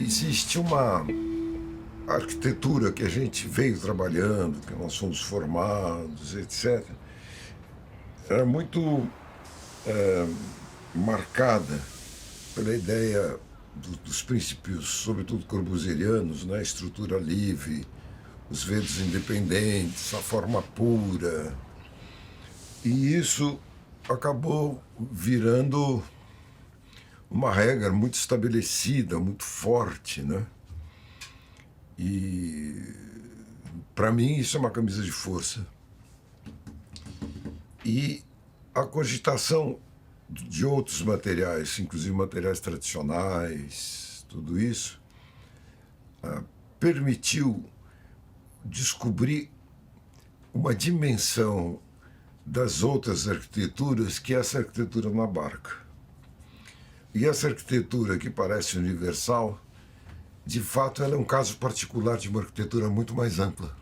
existe uma arquitetura que a gente veio trabalhando, que nós fomos formados, etc. Era muito marcada pela ideia dos princípios, sobretudo corbusierianos, né? Estrutura livre, os verdes independentes, a forma pura. E isso acabou virando uma regra muito estabelecida, muito forte, né? E para mim isso é uma camisa de força. E a cogitação de outros materiais, inclusive materiais tradicionais, tudo isso, permitiu descobrir uma dimensão das outras arquiteturas que essa arquitetura não abarca. E essa arquitetura que parece universal, de fato, ela é um caso particular de uma arquitetura muito mais ampla.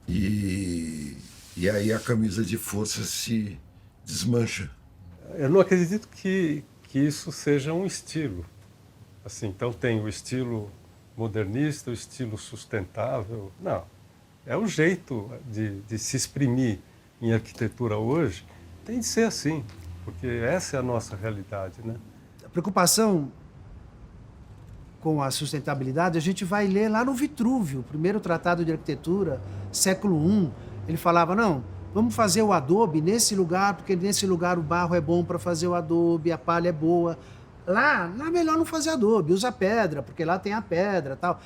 E aí a camisa de força se desmancha. Eu não acredito que isso seja um estilo. Assim, então tem o estilo modernista, o estilo sustentável. Não, é o jeito de se exprimir em arquitetura hoje. Tem de ser assim, porque essa é a nossa realidade, né? A preocupação com a sustentabilidade, a gente vai ler lá no Vitrúvio, o primeiro tratado de arquitetura, século I. Ele falava, não, vamos fazer o adobe nesse lugar, porque nesse lugar o barro é bom para fazer o adobe, a palha é boa. Lá é melhor não fazer adobe, usa pedra, porque lá tem a pedra e tal.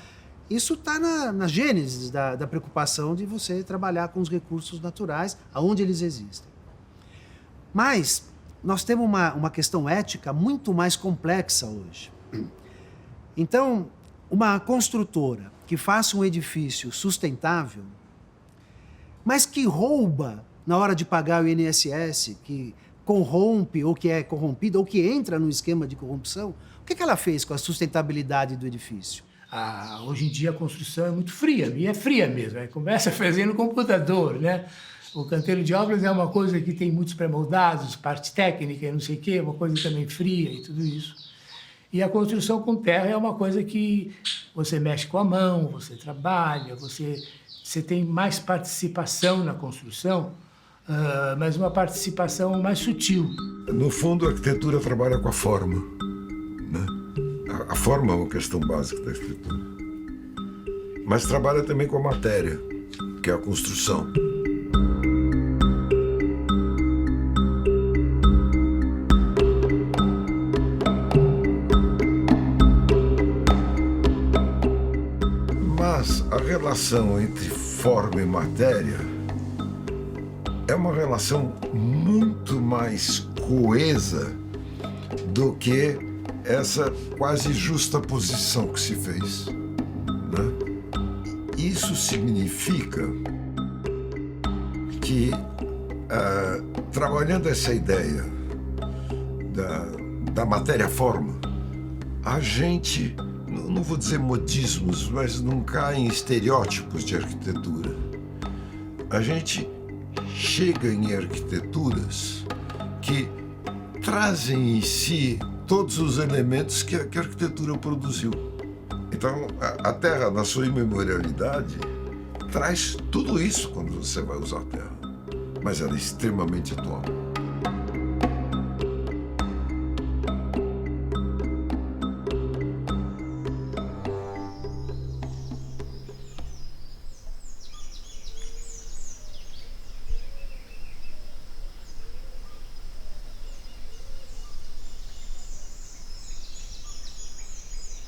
Isso está na gênese da preocupação de você trabalhar com os recursos naturais, aonde eles existem. Mas nós temos uma questão ética muito mais complexa hoje. Então, uma construtora que faça um edifício sustentável, mas que rouba na hora de pagar o INSS, que corrompe ou que é corrompida ou que entra no esquema de corrupção, o que ela fez com a sustentabilidade do edifício? Hoje em dia a construção é muito fria, e é fria mesmo, começa fazendo no computador, né? O canteiro de obras é uma coisa que tem muitos pré-moldados, parte técnica e não sei o quê, uma coisa também fria e tudo isso. E a construção com terra é uma coisa que você mexe com a mão, você trabalha, você tem mais participação na construção, mas uma participação mais sutil. No fundo, a arquitetura trabalha com a forma, né? A forma é uma questão básica da arquitetura. Mas trabalha também com a matéria, que é a construção. Mas a relação entre forma e matéria é uma relação muito mais coesa do que essa quase justaposição que se fez, né? Isso significa que, trabalhando essa ideia da matéria-forma, a gente, não vou dizer modismos, mas não cai em estereótipos de arquitetura. A gente chega em arquiteturas que trazem em si todos os elementos que a arquitetura produziu. Então, a Terra, na sua imemorialidade, traz tudo isso quando você vai usar a Terra. Mas ela é extremamente atual.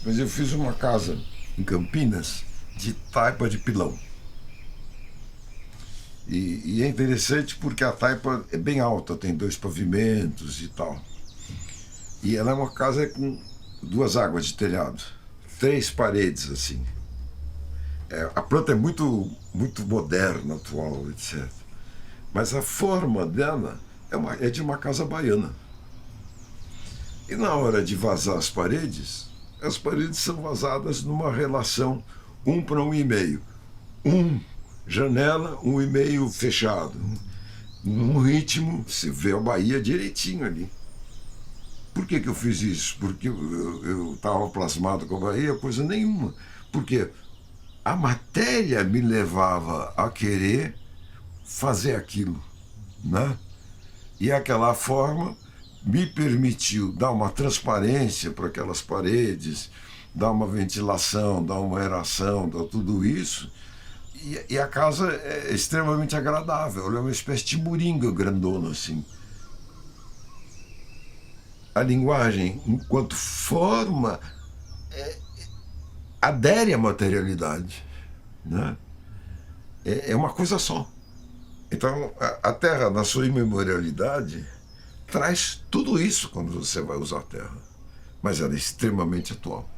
Mas eu fiz uma casa em Campinas de taipa de pilão. E é interessante porque a taipa é bem alta, tem 2 pavimentos e tal. E ela é uma casa com 2 águas de telhado, 3 paredes assim. A planta é muito moderna, atual, etc. Mas a forma dela é de uma casa baiana. E na hora de vazar as paredes são vazadas numa relação 1 para 1,5. Janela, 1,5 fechado. Num ritmo, você vê a Bahia direitinho ali. Por que eu fiz isso? Porque eu estava plasmado com a Bahia? Coisa nenhuma. Porque a matéria me levava a querer fazer aquilo, né? E aquela forma me permitiu dar uma transparência para aquelas paredes, dar uma ventilação, dar uma aeração, dar tudo isso. E a casa é extremamente agradável. Ela é uma espécie de moringa grandona, assim. A linguagem, enquanto forma, adere à materialidade, né? É uma coisa só. Então, a Terra, na sua imemorialidade, traz tudo isso quando você vai usar a Terra. Mas ela é extremamente atual.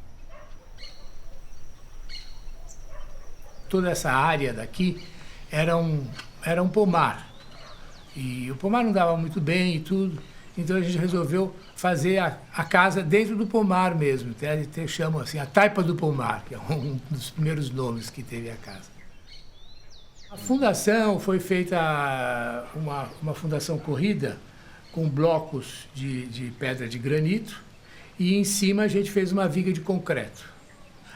Toda essa área daqui era um pomar. E o pomar não dava muito bem e tudo. Então a gente resolveu fazer a casa dentro do pomar mesmo. Até chamam assim, a taipa do pomar, que é um dos primeiros nomes que teve a casa. A fundação foi feita uma fundação corrida com blocos de pedra de granito e em cima a gente fez uma viga de concreto.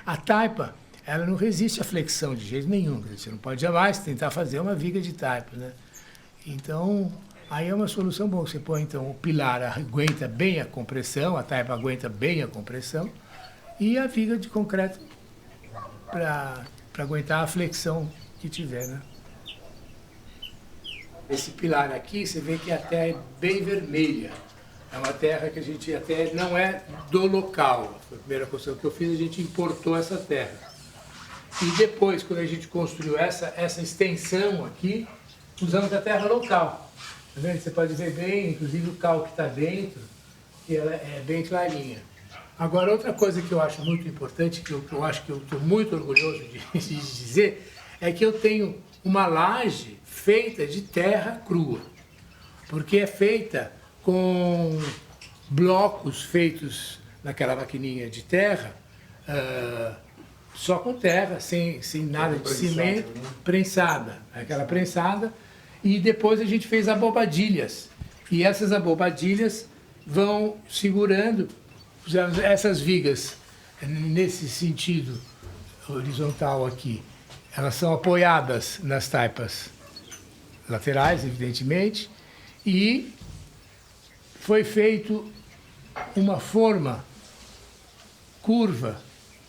A taipa, ela não resiste à flexão de jeito nenhum. Você não pode jamais tentar fazer uma viga de taipa, né? Então, aí é uma solução boa. Você põe, então, o pilar aguenta bem a compressão, a taipa aguenta bem a compressão, e a viga de concreto para aguentar a flexão que tiver, né? Esse pilar aqui, você vê que a terra é bem vermelha. É uma terra que a gente até não é do local. Foi a primeira construção que eu fiz, a gente importou essa terra. E depois, quando a gente construiu essa extensão aqui, usamos a terra local. Tá vendo? Você pode ver bem, inclusive o cal que está dentro, que ela é bem clarinha. Agora, outra coisa que eu acho muito importante, que eu acho que eu estou muito orgulhoso de dizer, é que eu tenho uma laje feita de terra crua. Porque é feita com blocos feitos naquela maquininha de terra, só com terra, sem nada de cimento, né? Prensada, aquela prensada, e depois a gente fez abobadilhas. E essas abobadilhas vão segurando essas vigas nesse sentido horizontal aqui. Elas são apoiadas nas taipas laterais, evidentemente, e foi feito uma forma curva,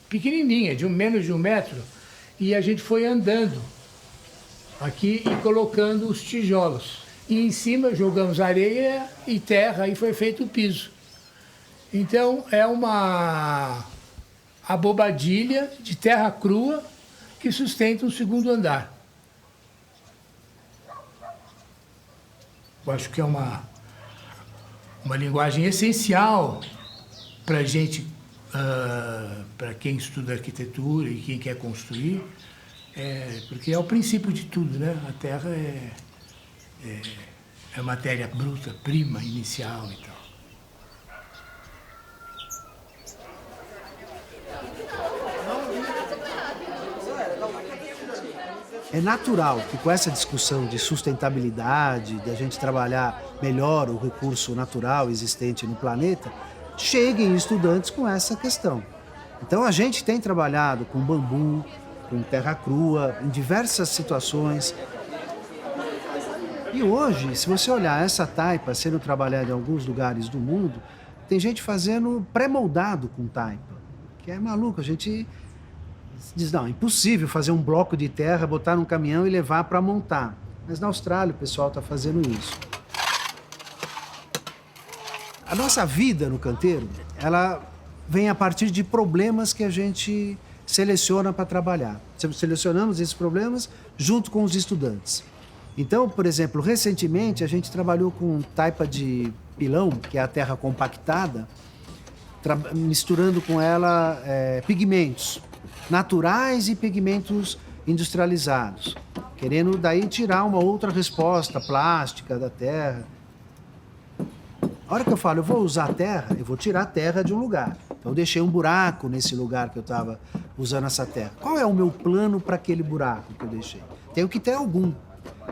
pequenininha, de menos de 1 metro, e a gente foi andando aqui e colocando os tijolos. E em cima jogamos areia e terra e foi feito o piso. Então é uma abobadilha de terra crua que sustenta o segundo andar. Eu acho que é uma linguagem essencial para a gente, para quem estuda arquitetura e quem quer construir, porque é o princípio de tudo, né? A terra é matéria bruta, prima, inicial e tal. É natural que com essa discussão de sustentabilidade, de a gente trabalhar melhor o recurso natural existente no planeta, cheguem estudantes com essa questão. Então a gente tem trabalhado com bambu, com terra crua, em diversas situações. E hoje, se você olhar essa taipa sendo trabalhada em alguns lugares do mundo, tem gente fazendo pré-moldado com taipa, que é maluco. A gente diz, não, é impossível fazer um bloco de terra, botar num caminhão e levar para montar. Mas na Austrália o pessoal está fazendo isso. A nossa vida no canteiro, ela vem a partir de problemas que a gente seleciona para trabalhar. Selecionamos esses problemas junto com os estudantes. Então, por exemplo, recentemente a gente trabalhou com taipa de pilão, que é a terra compactada, misturando com ela pigmentos naturais e pigmentos industrializados, querendo daí tirar uma outra resposta plástica da terra. A hora que eu falo, eu vou usar a terra, eu vou tirar a terra de um lugar. Então eu deixei um buraco nesse lugar que eu estava usando essa terra. Qual é o meu plano para aquele buraco que eu deixei? Tenho que ter algum.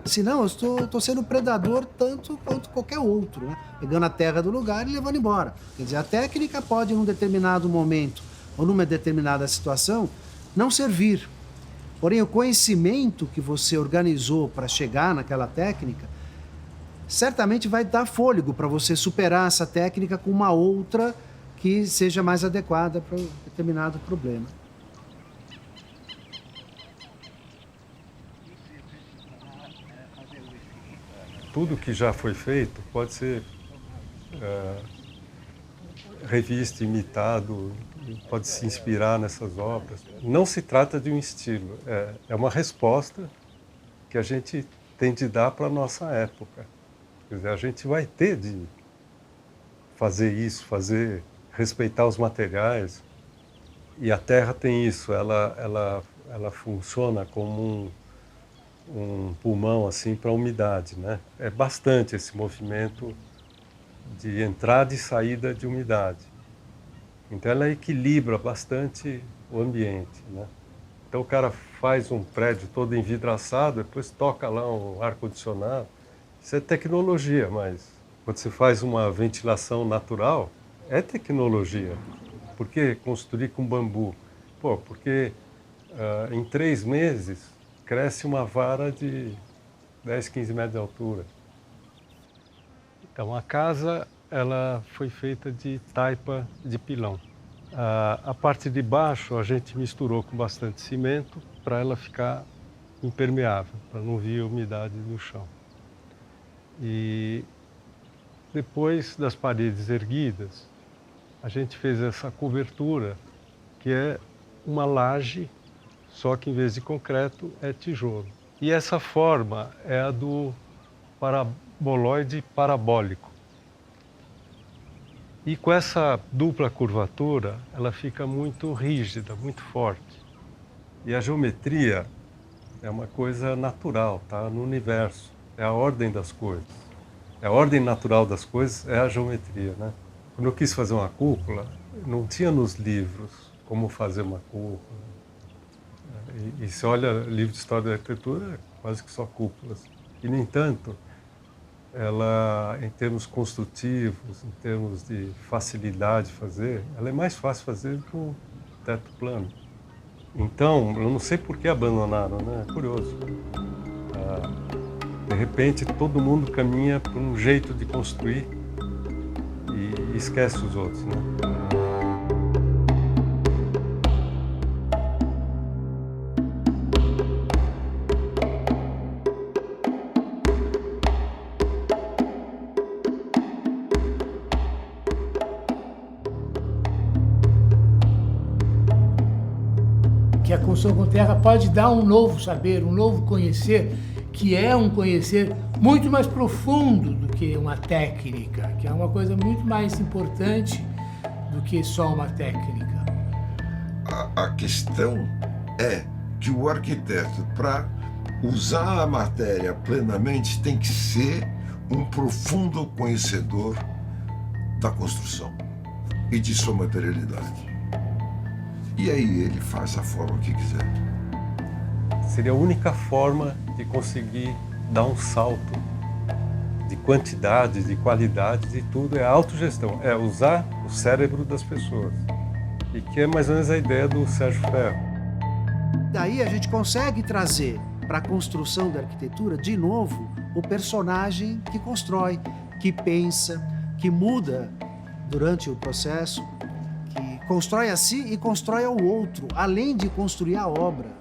Senão eu estou sendo predador tanto quanto qualquer outro, né? Pegando a terra do lugar e levando embora. Quer dizer, a técnica pode, num determinado momento ou numa determinada situação, não servir. Porém, o conhecimento que você organizou para chegar naquela técnica certamente vai dar fôlego para você superar essa técnica com uma outra que seja mais adequada para um determinado problema. Tudo que já foi feito pode ser revisto, imitado, pode se inspirar nessas obras. Não se trata de um estilo, é uma resposta que a gente tem de dar para a nossa época. Quer dizer, a gente vai ter de fazer isso, respeitar os materiais. E a Terra tem isso, ela funciona como um pulmão assim para a umidade, né? É bastante esse movimento de entrada e saída de umidade. Então ela equilibra bastante o ambiente, né? Então o cara faz um prédio todo envidraçado, depois toca lá um ar-condicionado. Isso é tecnologia, mas quando você faz uma ventilação natural, é tecnologia. Por que construir com bambu? Pô, porque em 3 meses cresce uma vara de 10, 15 metros de altura. Então a casa ela foi feita de taipa de pilão. A parte de baixo a gente misturou com bastante cimento para ela ficar impermeável, para não vir a umidade do chão. E depois das paredes erguidas, a gente fez essa cobertura, que é uma laje, só que em vez de concreto é tijolo. E essa forma é a do paraboloide parabólico. E com essa dupla curvatura, ela fica muito rígida, muito forte. E a geometria é uma coisa natural, tá? No universo. É a ordem das coisas. A ordem natural das coisas é a geometria, né? Quando eu quis fazer uma cúpula, não tinha nos livros como fazer uma cúpula. E se olha livro de história da arquitetura, é quase que só cúpulas. E, no entanto, ela, em termos construtivos, em termos de facilidade de fazer, ela é mais fácil fazer do que um teto plano. Então, eu não sei por que abandonaram, né? É curioso. De repente, todo mundo caminha por um jeito de construir e esquece os outros, né? Que a construção com terra pode dar um novo saber, um novo conhecer, que é um conhecer muito mais profundo do que uma técnica, que é uma coisa muito mais importante do que só uma técnica. A questão é que o arquiteto, para usar a matéria plenamente, tem que ser um profundo conhecedor da construção e de sua materialidade. E aí ele faz a forma que quiser. Seria a única forma de conseguir dar um salto de quantidade, de qualidade, de tudo. É a autogestão, é usar o cérebro das pessoas. E que é mais ou menos a ideia do Sérgio Ferro. Daí a gente consegue trazer para a construção da arquitetura, de novo, o personagem que constrói, que pensa, que muda durante o processo, que constrói a si e constrói ao outro, além de construir a obra.